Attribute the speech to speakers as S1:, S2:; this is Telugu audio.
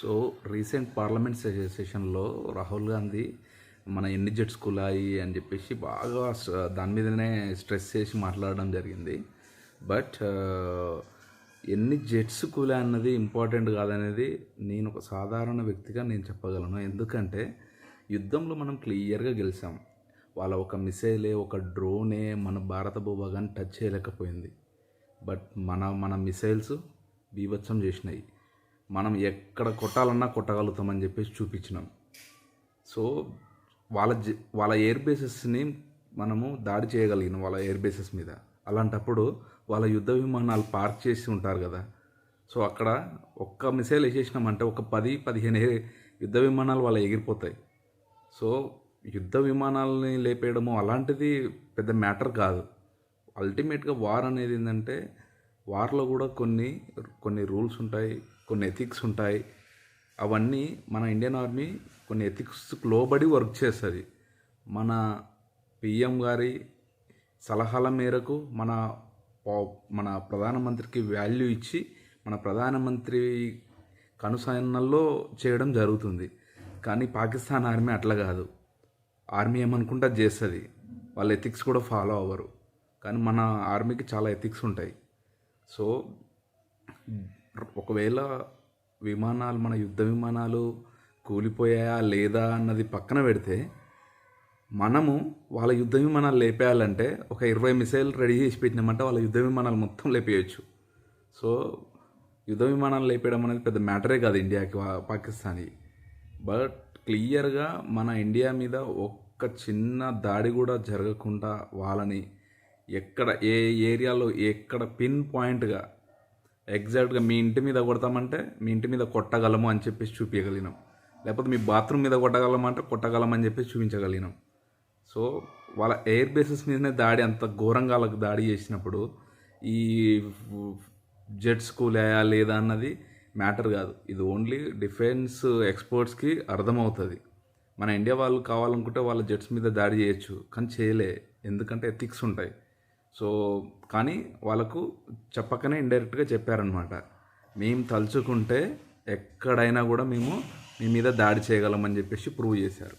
S1: సో రీసెంట్ పార్లమెంట్ సెషన్లో రాహుల్ గాంధీ మన ఎన్ని జెట్స్ కులాయి అని చెప్పేసి బాగా దాని మీదనే స్ట్రెస్ చేసి మాట్లాడడం జరిగింది. బట్ ఎన్ని జెట్స్ కూలా అన్నది ఇంపార్టెంట్ కాదనేది నేను ఒక సాధారణ వ్యక్తిగా నేను చెప్పగలను. ఎందుకంటే యుద్ధంలో మనం క్లియర్గా గెలిచాం. వాళ్ళ ఒక మిసైలే, ఒక డ్రోనే మన భారత భూభాగాన్ని టచ్ చేయలేకపోయింది. బట్ మన మిసైల్స్ బీభత్సం చేసినాయి. మనం ఎక్కడ కొట్టాలన్నా కొట్టగలుగుతామని చెప్పేసి చూపించినాం. సో వాళ్ళ ఎయిర్ బేసెస్ని మనము దాడి చేయగలిగినాం, వాళ్ళ ఎయిర్ బేసెస్ మీద. అలాంటప్పుడు వాళ్ళ యుద్ధ విమానాలు పార్క్ చేసి ఉంటారు కదా. సో అక్కడ ఒక్క మిసైల్ వేసేసినామంటే ఒక 10-15 యుద్ధ విమానాలు వాళ్ళ ఎగిరిపోతాయి. సో యుద్ధ విమానాలని లేపేయడము అలాంటిది పెద్ద మ్యాటర్ కాదు. అల్టిమేట్గా వార్ అనేది ఏంటంటే, వార్లో కూడా కొన్ని రూల్స్ ఉంటాయి, కొన్ని ఎథిక్స్ ఉంటాయి. అవన్నీ మన ఇండియన్ ఆర్మీ కొన్ని ఎథిక్స్కి లోబడి వర్క్ చేస్తుంది. మన పిఎం గారి సలహాల మేరకు మన ప్రధానమంత్రికి వాల్యూ ఇచ్చి మన ప్రధానమంత్రి కనుసన్నల్లో చేయడం జరుగుతుంది. కానీ పాకిస్తాన్ ఆర్మీ అట్లా కాదు. ఆర్మీ ఏమనుకుంటా చేస్తుంది, వాళ్ళ ఎథిక్స్ కూడా ఫాలో అవ్వరు. కానీ మన ఆర్మీకి చాలా ఎథిక్స్ ఉంటాయి. సో ఒకవేళ మన యుద్ధ విమానాలు కూలిపోయాయా లేదా అన్నది పక్కన పెడితే, మనము వాళ్ళ యుద్ధ విమానాలు లేపేయాలంటే ఒక 20 మిసైల్ రెడీ చేసి పెట్టినామంటే వాళ్ళ యుద్ధ విమానాలు మొత్తం లేపేయచ్చు. సో యుద్ధ విమానాలు లేపేయడం అనేది పెద్ద మ్యాటరే కాదు ఇండియాకి, పాకిస్తాన్కి. బట్ క్లియర్గా మన ఇండియా మీద ఒక్క చిన్న దాడి కూడా జరగకుండా వాళ్ళని ఏ ఏరియాలో ఎక్కడ పిన్ పాయింట్గా ఎగ్జాక్ట్గా మీ ఇంటి మీద కొడతామంటే మీ ఇంటి మీద కొట్టగలము అని చెప్పేసి చూపించగలిగినాం. లేకపోతే మీ బాత్రూమ్ మీద కొట్టగలమంటే కొట్టగలమని చెప్పేసి చూపించగలిగినాం. సో వాళ్ళ ఎయిర్ బేసెస్ మీదనే దాడి అంత ఘోరంగా వాళ్ళకి దాడి చేసినప్పుడు ఈ జెట్స్ కూలాయా లేదా అన్నది మ్యాటర్ కాదు. ఇది ఓన్లీ డిఫెన్స్ ఎక్స్పర్ట్స్కి అర్థమవుతుంది. మన ఇండియా వాళ్ళు కావాలనుకుంటే వాళ్ళ జెట్స్ మీద దాడి చేయొచ్చు, కానీ చేయలే. ఎందుకంటే ఎథిక్స్ ఉంటాయి. సో కానీ వాళ్ళకు చెప్పకనే ఇండైరెక్ట్గా చెప్పారనమాట, మేము తలుచుకుంటే ఎక్కడైనా కూడా మేము మీ మీద దాడి చేయగలమని చెప్పేసి ప్రూవ్ చేశారు.